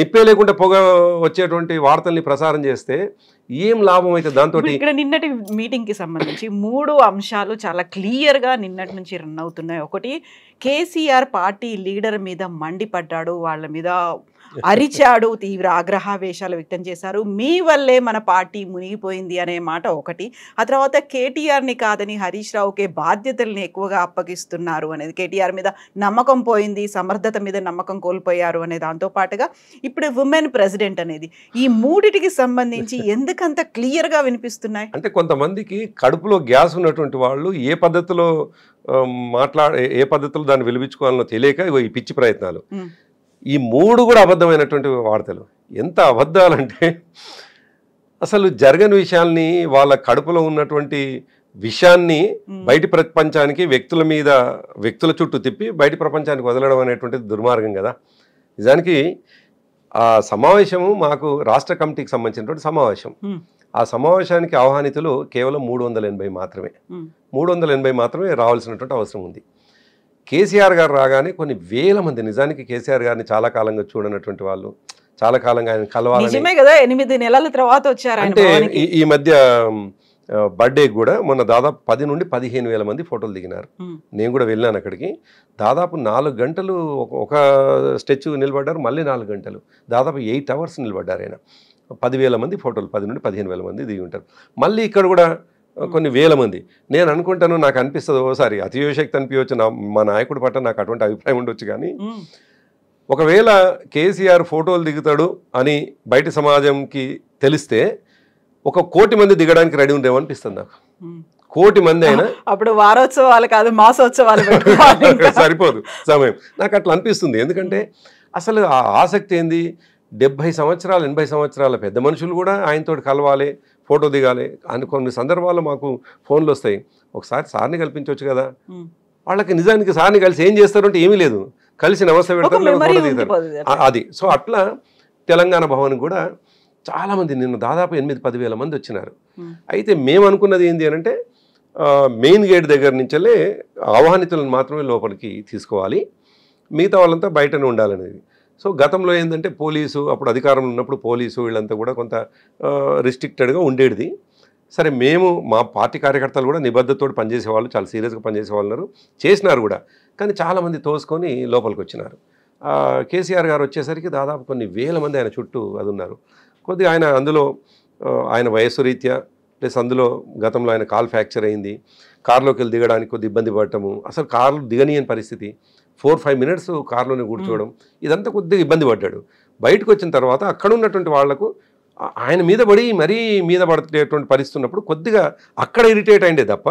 నిప్పే లేకుండా పొగ వచ్చేటువంటి వార్తల్ని ప్రసారం చేస్తే ఏం లాభం అయితే దాంతో? ఇక్కడ నిన్నటి మీటింగ్ కి సంబంధించి 3 అంశాలు చాలా క్లియర్ గా నిన్నటి నుంచి రన్ అవుతున్నాయి. ఒకటి, కేసీఆర్ పార్టీ లీడర్ మీద మండిపడ్డాడు, వాళ్ళ మీద అరిచాడు, తీవ్ర ఆగ్రహావేశాలు వ్యక్తం చేశారు. మీ వల్లే మన పార్టీ మునిగిపోయింది అనే మాట ఒకటి. ఆ తర్వాత కేటీఆర్ని కాదని హరీష్ రావుకే బాధ్యతల్ని ఎక్కువగా అప్పగిస్తున్నారు అనేది, కేటీఆర్ మీద నమ్మకం పోయింది, సమర్థత మీద నమ్మకం కోల్పోయారు అనే దాంతో పాటుగా ఇప్పుడు ఉమెన్ ప్రెసిడెంట్ అనేది, ఈ మూడిటికి సంబంధించి ఎందుకంత క్లియర్ గా వినిపిస్తున్నాయి? అంటే కొంతమందికి కడుపులో గ్యాస్ ఉన్నటువంటి వాళ్ళు ఏ పద్ధతిలో ఏ పద్ధతిలో దాన్ని వెలిపించుకోవాలనో తెలియక ఈ పిచ్చి ప్రయత్నాలు. ఈ 3 కూడా అబద్ధమైనటువంటి వార్తలు. ఎంత అబద్ధాలంటే అసలు జరగని విషయాల్ని, వాళ్ళ కడుపులో ఉన్నటువంటి విషయాన్ని బయటి ప్రపంచానికి వ్యక్తుల చుట్టూ తిప్పి బయటి ప్రపంచానికి వదలడం అనేటువంటిది దుర్మార్గం కదా. నిజానికి ఆ సమావేశము మాకు రాష్ట్ర కమిటీకి సంబంధించినటువంటి సమావేశం. ఆ సమావేశానికి ఆహ్వానితులు కేవలం 380 మాత్రమే. 380 మాత్రమే రావాల్సినటువంటి అవసరం ఉంది. కేసీఆర్ గారు రాగానే కొన్ని వేల మంది, నిజానికి కేసీఆర్ గారిని చాలా కాలంగా చూడనటువంటి వాళ్ళు, చాలా కాలంగా ఆయన కలవాలని, 8 నెలల తర్వాత వచ్చారు. అంటే ఈ మధ్య బర్త్డే కూడా మొన్న దాదాపు 10 నుండి 15,000 మంది ఫోటోలు దిగినారు. నేను కూడా వెళ్ళాను అక్కడికి. దాదాపు 4 గంటలు ఒక స్టెచ్యూ నిలబడ్డారు, మళ్ళీ 4 గంటలు, దాదాపు 8 అవర్స్ నిలబడ్డారు ఆయన. 10,000 మంది ఫోటోలు, 10 నుండి 15,000 మంది దిగి ఉంటారు. మళ్ళీ ఇక్కడ కూడా కొన్ని వేల మంది. నేను అనుకుంటాను, నాకు అనిపిస్తుంది ఓసారి అతియోశక్తి అనిపించవచ్చు, మా నాయకుడి పట్ల నాకు అటువంటి అభిప్రాయం ఉండొచ్చు. కానీ ఒకవేళ కేసీఆర్ ఫోటోలు దిగుతాడు అని బయట సమాజంకి తెలిస్తే 1 కోటి మంది దిగడానికి రెడీ ఉండేమో అనిపిస్తుంది నాకు. 1 కోటి మంది అయినా అప్పుడు వారోత్సవాలు కాదు, మాసోత్సవాలు సరిపోదు సమయం. నాకు అట్లా అనిపిస్తుంది. ఎందుకంటే అసలు ఆ ఆసక్తి ఏంది? 70 సంవత్సరాలు 80 సంవత్సరాల పెద్ద మనుషులు కూడా ఆయనతో కలవాలి, ఫోటో దిగాలి అని కొన్ని సందర్భాల్లో మాకు ఫోన్లు వస్తాయి. ఒకసారి సార్ని కల్పించవచ్చు కదా. వాళ్ళకి నిజానికి సార్ని కలిసి ఏం చేస్తారు అంటే ఏమీ లేదు, కలిసి నమస్తే పెడతారు, ఫోటో దిగుతారు, అది. సో అట్లా తెలంగాణ భవన్ కూడా చాలామంది, నిన్న దాదాపు 8-10 వేల మంది వచ్చినారు. అయితే మేము అనుకున్నది ఏంటి అని అంటే, మెయిన్ గేట్ దగ్గర నుంచెల్లే ఆహ్వానితులను మాత్రమే లోపలికి తీసుకోవాలి, మిగతా వాళ్ళంతా బయటనే ఉండాలనేది. సో గతంలో ఏంటంటే పోలీసు, అప్పుడు అధికారంలో ఉన్నప్పుడు పోలీసు వీళ్ళంతా కూడా కొంత రిస్ట్రిక్టెడ్గా ఉండేది. సరే, మేము మా పార్టీ కార్యకర్తలు కూడా నిబద్ధతతో పనిచేసేవాళ్ళు, చాలా సీరియస్గా పనిచేసేవాళ్ళు చేసినారు కూడా. కానీ చాలామంది తోసుకొని లోపలికి వచ్చినారు. కేసీఆర్ గారు వచ్చేసరికి దాదాపు కొన్ని వేల మంది ఆయన చుట్టూ అది ఉన్నారు. కొద్దిగా ఆయన అందులో ఆయన వయస్సు రీత్యా ప్లస్ అందులో గతంలో ఆయన కాల్ ఫ్రాక్చర్ అయింది, కారులోకి వెళ్ళి దిగడానికి కొద్ది ఇబ్బంది పడటము, అసలు కార్లు దిగనీయని పరిస్థితి, 4-5 మినిట్స్ కారులోనే కూర్చోవడం, ఇదంతా కొద్దిగా ఇబ్బంది పడ్డాడు. బయటకు వచ్చిన తర్వాత అక్కడ ఉన్నటువంటి వాళ్లకు ఆయన మీద పడి మరీ మీద పడేటువంటి పరిస్థితి ఉన్నప్పుడు కొద్దిగా అక్కడ ఇరిటేట్ అయిందే తప్ప,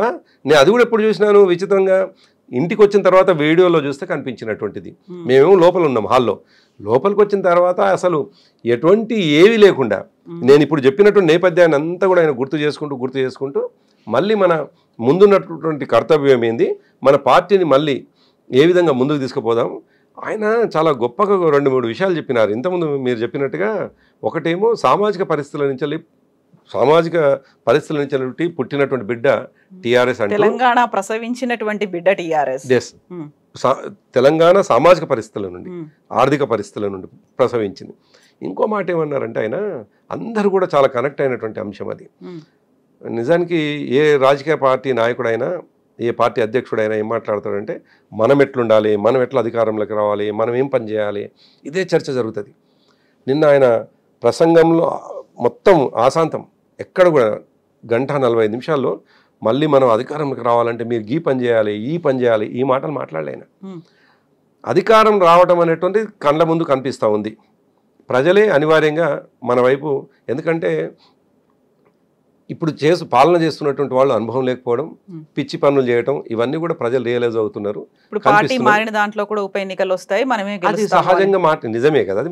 నేను అది కూడా ఎప్పుడు చూసినాను విచిత్రంగా, ఇంటికి వచ్చిన తర్వాత వీడియోలో చూస్తే కనిపించినటువంటిది. మేమేమో లోపల ఉన్నాం హాల్లో, లోపలికి వచ్చిన తర్వాత అసలు ఎటువంటి ఏవి లేకుండా నేను ఇప్పుడు చెప్పినటువంటి నేపథ్యాన్ని అంతా కూడా ఆయన గుర్తు చేసుకుంటూ మళ్ళీ మన ముందున్నటువంటి కర్తవ్యం ఏంది, మన పార్టీని మళ్ళీ ఏ విధంగా ముందుకు తీసుకుపోదాం. ఆయన చాలా గొప్పగా 2-3 విషయాలు చెప్పినారు. ఇంతకుముందు మీరు చెప్పినట్టుగా, ఒకటేమో సామాజిక పరిస్థితుల నుంచి పుట్టినటువంటి బిడ్డ టీఆర్ఎస్ అంటే, తెలంగాణ ప్రసవించినటువంటి బిడ్డ టీఆర్ఎస్. తెలంగాణ సామాజిక పరిస్థితుల నుండి, ఆర్థిక పరిస్థితుల నుండి ప్రసవించింది. ఇంకో మాట ఏమన్నారంటే, ఆయన అందరూ కూడా చాలా కనెక్ట్ అయినటువంటి అంశం అది. నిజానికి ఏ రాజకీయ పార్టీ నాయకుడైనా, ఏ పార్టీ అధ్యక్షుడైనా ఏం మాట్లాడతాడంటే, మనం ఎట్లుండాలి, మనం ఎట్లా అధికారంలోకి రావాలి, మనం ఏం పని చేయాలి, ఇదే చర్చ జరుగుతుంది. నిన్న ఆయన ప్రసంగంలో మొత్తం ఆశాంతం ఎక్కడ కూడా 1:45 నిమిషాల్లో మళ్ళీ మనం అధికారంలోకి రావాలంటే మీరు ఈ పని చేయాలి, ఈ పని చేయాలి, ఈ మాటలు మాట్లాడలేను. అధికారం రావడం అనేటువంటి కళ్ళ ముందు కనిపిస్తూ ఉంది. ప్రజలే అనివార్యంగా మన వైపు, ఎందుకంటే ఇప్పుడు పాలన చేస్తున్నటువంటి వాళ్ళు అనుభవం లేకపోవడం, పిచ్చి పనులు చేయడం, ఇవన్నీ కూడా ప్రజలు రియలైజ్ అవుతున్నారు. పార్టీ మారిన దాంట్లో కూడా ఉప ఎన్నికలు వస్తాయి, మనమే అది సహజంగా మాట, నిజమే కదా అది.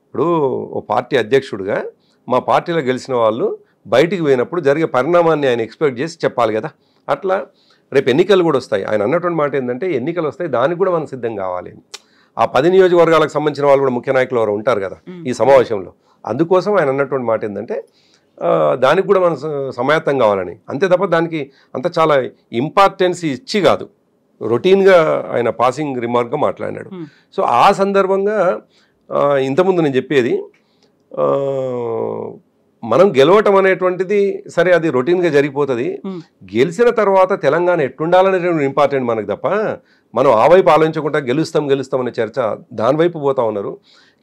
ఇప్పుడు ఓ పార్టీ అధ్యక్షుడిగా మా పార్టీలో గెలిచిన వాళ్ళు బయటికి పోయినప్పుడు జరిగే పరిణామాన్ని ఆయన ఎక్స్పెక్ట్ చేసి చెప్పాలి కదా. అట్లా రేపు ఎన్నికలు కూడా వస్తాయి. ఆయన అన్నటువంటి మాట ఏంటంటే, ఎన్నికలు వస్తాయి, దానికి కూడా మనం సిద్ధం కావాలి. ఆ 10 నియోజకవర్గాలకు సంబంధించిన వాళ్ళు కూడా ముఖ్య నాయకులు ఎవరు ఉంటారు కదా ఈ సమావేశంలో. అందుకోసం ఆయన అన్నటువంటి మాట ఏంటంటే, దానికి కూడా మనం సమాయత్తం కావాలని, అంతే తప్ప దానికి అంత చాలా ఇంపార్టెన్స్ ఇచ్చి కాదు, రొటీన్గా ఆయన పాసింగ్ రిమార్క్గా మాట్లాడినాడు. సో ఆ సందర్భంగా ఇంతకుముందు నేను చెప్పేది మనం గెలవటం అనేటువంటిది సరే అది రొటీన్గా జరిగిపోతుంది. గెలిచిన తర్వాత తెలంగాణ ఎట్లుండాలనేటువంటి ఇంపార్టెంట్ మనకు తప్ప మనం ఆ వైపు ఆలోచించకుండా గెలుస్తాం అనే చర్చ దాని వైపు పోతా ఉన్నారు.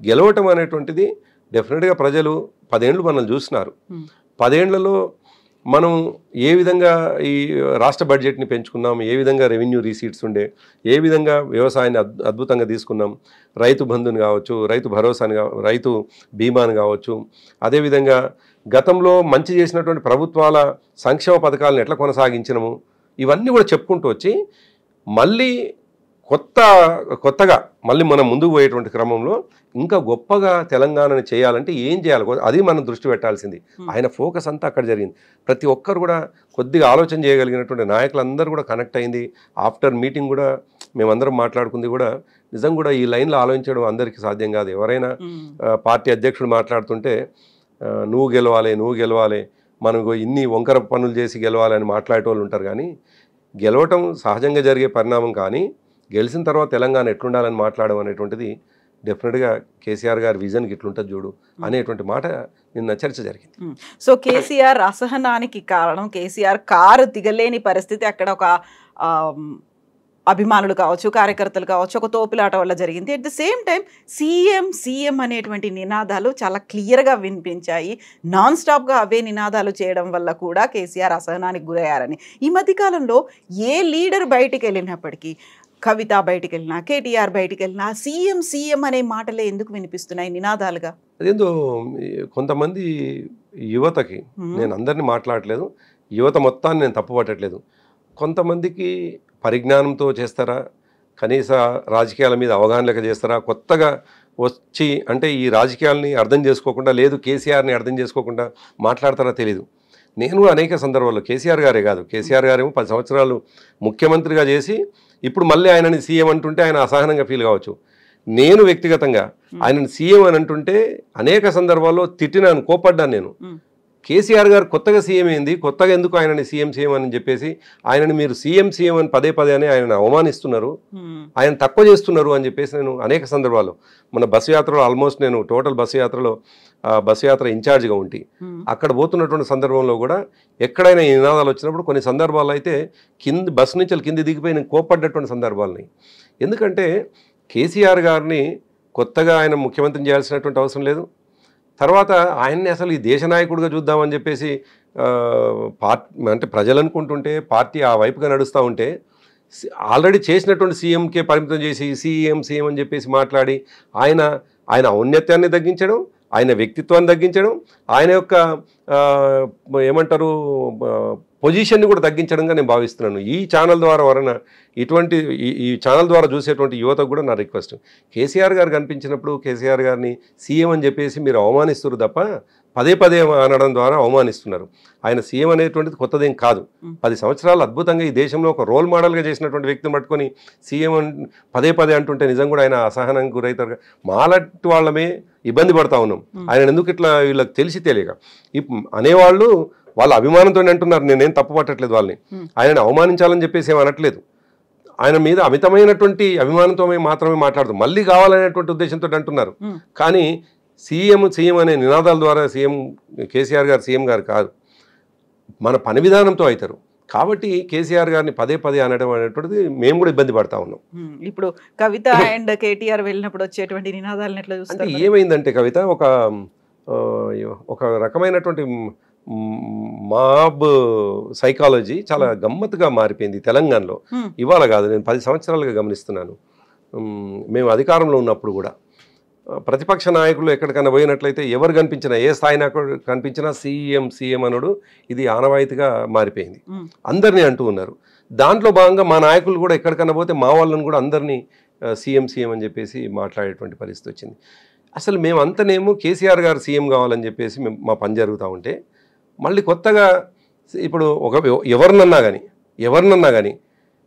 గెలవటం అనేటువంటిది డెఫినెట్గా ప్రజలు 10 ఏళ్ళు మనల్ని చూస్తున్నారు. 10 ఏళ్లలో మనం ఏ విధంగా ఈ రాష్ట్ర బడ్జెట్ని పెంచుకున్నాం, ఏ విధంగా రెవెన్యూ రీసీట్స్ ఉండే, ఏ విధంగా వ్యవసాయాన్ని అద్భుతంగా తీసుకున్నాం, రైతు బంధుని కావచ్చు, రైతు భరోసాని రైతు బీమాని కావచ్చు, అదేవిధంగా గతంలో మంచి చేసినటువంటి ప్రభుత్వాల సంక్షేమ పథకాలను ఎట్లా కొనసాగించినము, ఇవన్నీ కూడా చెప్పుకుంటూ వచ్చి మళ్ళీ కొత్తగా మళ్ళీ మనం ముందుకు పోయేటువంటి క్రమంలో ఇంకా గొప్పగా తెలంగాణని చేయాలంటే ఏం చేయాలి, అది మనం దృష్టి పెట్టాల్సింది. ఆయన ఫోకస్ అంతా అక్కడ జరిగింది. ప్రతి ఒక్కరు కూడా కొద్దిగా ఆలోచన చేయగలిగినటువంటి నాయకులందరూ కూడా కనెక్ట్ అయింది. ఆఫ్టర్ మీటింగ్ కూడా మేమందరం మాట్లాడుకుంది కూడా నిజం కూడా ఈ లైన్లో ఆలోచించడం అందరికీ సాధ్యం కాదు. ఎవరైనా పార్టీ అధ్యక్షుడు మాట్లాడుతుంటే నువ్వు గెలవాలి మనం ఇన్ని వంకర పనులు చేసి గెలవాలి అని మాట్లాడేటోళ్ళు ఉంటారు. కానీ గెలవటం సహజంగా జరిగే పరిణామం, కానీ గెలిచిన తర్వాత తెలంగాణ ఎట్లుండాలని మాట్లాడడం అనేటువంటిది డెఫినెట్గా కేసీఆర్ గారి విజన్కి ఇట్లుంటుంది చూడు అనేటువంటి మాట నిన్న చర్చ జరిగింది. సో కేసీఆర్ అసహనానికి కారణం కేసీఆర్ కారు దిగలేని పరిస్థితి అక్కడ ఒక అభిమానులు కావచ్చు, కార్యకర్తలు కావచ్చు, ఒక తోపులాట వల్ల జరిగింది. At the same time CM అనేటువంటి నినాదాలు చాలా క్లియర్గా వినిపించాయి. నాన్ స్టాప్గా అవే నినాదాలు చేయడం వల్ల కూడా కేసీఆర్ అసహనానికి గురయ్యారని. ఈ మధ్యకాలంలో ఏ లీడర్ బయటికి వెళ్ళినప్పటికీ, కవిత బయటికి వెళ్ళినా, కేటీఆర్ బయటికి వెళ్ళినా సీఎం అనే మాటలే ఎందుకు వినిపిస్తున్నాయి నినాదాలుగా? అదేందో కొంతమంది యువతకి, నేను అందరినీ మాట్లాడలేదు, యువత మొత్తాన్ని నేను తప్పు పట్టట్లేదు, కొంతమందికి పరిజ్ఞానంతో చేస్తారా, కనీస రాజకీయాల మీద అవగాహన లేక చేస్తారా, కొత్తగా వచ్చి అంటే ఈ రాజకీయాలని అర్థం చేసుకోకుండా, లేదు కేసీఆర్ని అర్థం చేసుకోకుండా మాట్లాడతారా తెలియదు. నేను అనేక సందర్భాల్లో కేసీఆర్ గారే కాదు, కేసీఆర్ గారేమో 10 సంవత్సరాలు ముఖ్యమంత్రిగా చేసి ఇప్పుడు మళ్ళీ ఆయనని సీఎం అంటుంటే ఆయన అసహనంగా ఫీల్ కావచ్చు. నేను వ్యక్తిగతంగా ఆయనని సీఎం అని అంటుంటే అనేక సందర్భాల్లో తిట్టినాను, కోపడ్డాను. నేను కేసీఆర్ గారు కొత్తగా సీఎం అయింది, కొత్తగా ఎందుకు ఆయనని సీఎం అని చెప్పేసి ఆయనని మీరు సీఎం అని పదే అని ఆయన అవమానిస్తున్నారు, ఆయన తక్కువ చేస్తున్నారు అని చెప్పేసి నేను అనేక సందర్భాల్లో మన బస్సు యాత్రలో ఆల్మోస్ట్ నేను టోటల్ బస్సు యాత్ర ఇన్ఛార్జ్గా ఉండి అక్కడ పోతున్నటువంటి సందర్భంలో కూడా ఎక్కడైనా ఈ నినాదాలు వచ్చినప్పుడు కొన్ని సందర్భాల్లో అయితే బస్సు నుంచి కింది దిగిపోయి నేను కోపడ్డటువంటి సందర్భాలని. ఎందుకంటే కేసీఆర్ గారిని కొత్తగా ఆయన ముఖ్యమంత్రిని చేయాల్సినటువంటి అవసరం లేదు. తర్వాత ఆయన్ని అసలు ఈ దేశ నాయకుడిగా చూద్దామని చెప్పేసి అంటే ప్రజలు అనుకుంటుంటే పార్టీ ఆ వైపుగా నడుస్తూ ఉంటే ఆల్రెడీ చేసినటువంటి సీఎంకే పరిమితం చేసి సీఎం అని చెప్పేసి మాట్లాడి ఆయన ఔన్నత్యాన్ని తగ్గించడం, ఆయన వ్యక్తిత్వాన్ని తగ్గించడం, ఆయన యొక్క ఏమంటారు పొజిషన్ని కూడా తగ్గించడంగా నేను భావిస్తున్నాను. ఈ ఛానల్ ద్వారా వలన ఈ ఛానల్ ద్వారా చూసేటువంటి యువతకు కూడా నా రిక్వెస్ట్, కేసీఆర్ గారు కనిపించినప్పుడు కేసీఆర్ గారిని సీఎం అని చెప్పేసి మీరు అవమానిస్తున్నారు తప్ప పదే అనడం ద్వారా అవమానిస్తున్నారు. ఆయన సీఎం అనేటువంటిది కొత్తదేం కాదు. 10 సంవత్సరాలు అద్భుతంగా ఈ దేశంలో ఒక రోల్ మోడల్గా చేసినటువంటి వ్యక్తిని పట్టుకొని సీఎం పదే అంటుంటే నిజం కూడా ఆయన అసహనానికి గురవుతారు. మాలాంటి వాళ్ళమే ఇబ్బంది పడతా ఉన్నాం. ఆయన ఎందుకు ఇట్లా వీళ్ళకి తెలియక అనేవాళ్ళు వాళ్ళ అభిమానంతో అంటున్నారు. నేనేం తప్పు పట్టట్లేదు వాళ్ళని, ఆయనని అవమానించాలని చెప్పేసి ఏం అనట్లేదు. ఆయన మీద అమితమైనటువంటి అభిమానంతో మాత్రమే మాట్లాడుతాం, మళ్ళీ కావాలనేటువంటి ఉద్దేశంతో అంటున్నారు. కానీ సీఎం అనే నినాదాల ద్వారా కేసీఆర్ గారు సీఎం గారు కాదు, మన పని విధానంతో అవుతారు. కాబట్టి కేసీఆర్ గారిని పదే అనడం అనేటువంటిది మేము కూడా ఇబ్బంది పడతా ఉన్నాం. ఇప్పుడు కవిత అండ్ కేటీఆర్ వెళ్ళినప్పుడు వచ్చేటువంటి నినాదాలను ఎట్లా చూస్తారు? అంటే ఏమైందంటే కవిత ఒక రకమైనటువంటి మాబ్ సైకాలజీ చాలా గమ్మత్తుగా మారిపోయింది తెలంగాణలో. ఇవాళ కాదు, నేను 10 సంవత్సరాలుగా గమనిస్తున్నాను. మేము అధికారంలో ఉన్నప్పుడు కూడా ప్రతిపక్ష నాయకులు ఎక్కడికైనా పోయినట్లయితే ఎవరు కనిపించినా, ఏ స్థాయి నాయకుడు కనిపించినా సీఎం అనుడు ఇది ఆనవాయితీగా మారిపోయింది. అందరినీ అంటూ ఉన్నారు. దాంట్లో భాగంగా మా నాయకులు కూడా ఎక్కడికైనా పోతే మా వాళ్ళని కూడా అందరినీ సీఎం అని చెప్పేసి మాట్లాడేటువంటి పరిస్థితి వచ్చింది. అసలు మేమంతనేమో కేసీఆర్ గారు సీఎం కావాలని చెప్పేసి మా పని జరుగుతూ ఉంటే మళ్ళీ కొత్తగా ఇప్పుడు ఎవరినన్నా కానీ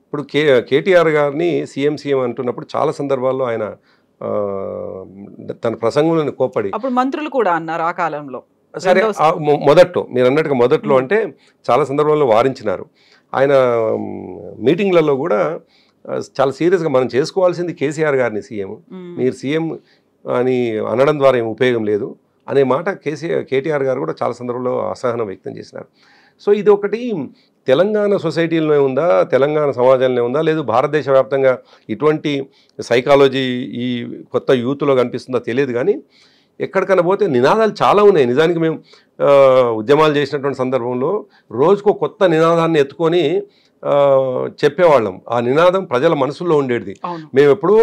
ఇప్పుడు కేటీఆర్ గారిని సీఎం అంటున్నప్పుడు చాలా సందర్భాల్లో ఆయన తన ప్రసంగంలో కోప్పడి, అప్పుడు మంత్రులు కూడా అన్నారు ఆ కాలంలో. సరే మీరు అన్నట్టుగా మొదట్లో అంటే చాలా సందర్భాల్లో వారించినారు. ఆయన మీటింగ్లలో కూడా చాలా సీరియస్గా మనం చేసుకోవాల్సింది కేసీఆర్ గారిని సీఎం, మీరు సీఎం అని అనడం ద్వారా ఏం ఉపయోగం లేదు అనే మాట కేటీఆర్ గారు కూడా చాలా సందర్భంలో అసహనం వ్యక్తం చేసినారు. సో ఇది ఒకటి తెలంగాణ సొసైటీలోనే ఉందా, తెలంగాణ సమాజంలో ఉందా, లేదు భారతదేశ వ్యాప్తంగా ఇటువంటి సైకాలజీ ఈ కొత్త యూత్లో కనిపిస్తుందో తెలియదు. కానీ ఎక్కడికైనా పోతే నినాదాలు చాలా ఉన్నాయి. నిజానికి మేము ఉద్యమాలు చేసినటువంటి సందర్భంలో రోజుకో కొత్త నినాదాన్ని ఎత్తుకొని చెప్పేవాళ్ళం. ఆ నినాదం ప్రజల మనసుల్లో ఉండేది. మేము ఎప్పుడో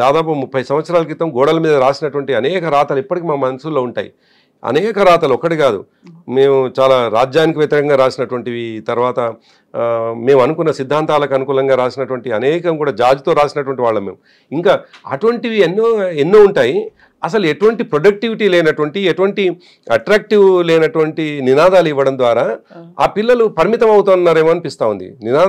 దాదాపు 30 సంవత్సరాల క్రితం గోడల మీద రాసినటువంటి అనేక రాతలు ఇప్పటికీ మా మనసుల్లో ఉంటాయి. అనేక రాతలు, ఒకటి కాదు. మేము చాలా రాజ్యానికి వ్యతిరేకంగా రాసినటువంటివి, తర్వాత మేము అనుకున్న సిద్ధాంతాలకు అనుకూలంగా రాసినటువంటి అనేకం కూడా జాజితో రాసినటువంటి వాళ్ళం మేము. ఇంకా అటువంటివి ఎన్నో ఉంటాయి. అసలు ఎటువంటి ప్రొడక్టివిటీ లేనటువంటి, ఎటువంటి అట్రాక్టివ్ లేనటువంటి నినాదాలు ఇవ్వడం ద్వారా ఆ పిల్లలు పరిమితం అవుతున్నారేమో అనిపిస్తూ ఉంది. నినాదాలు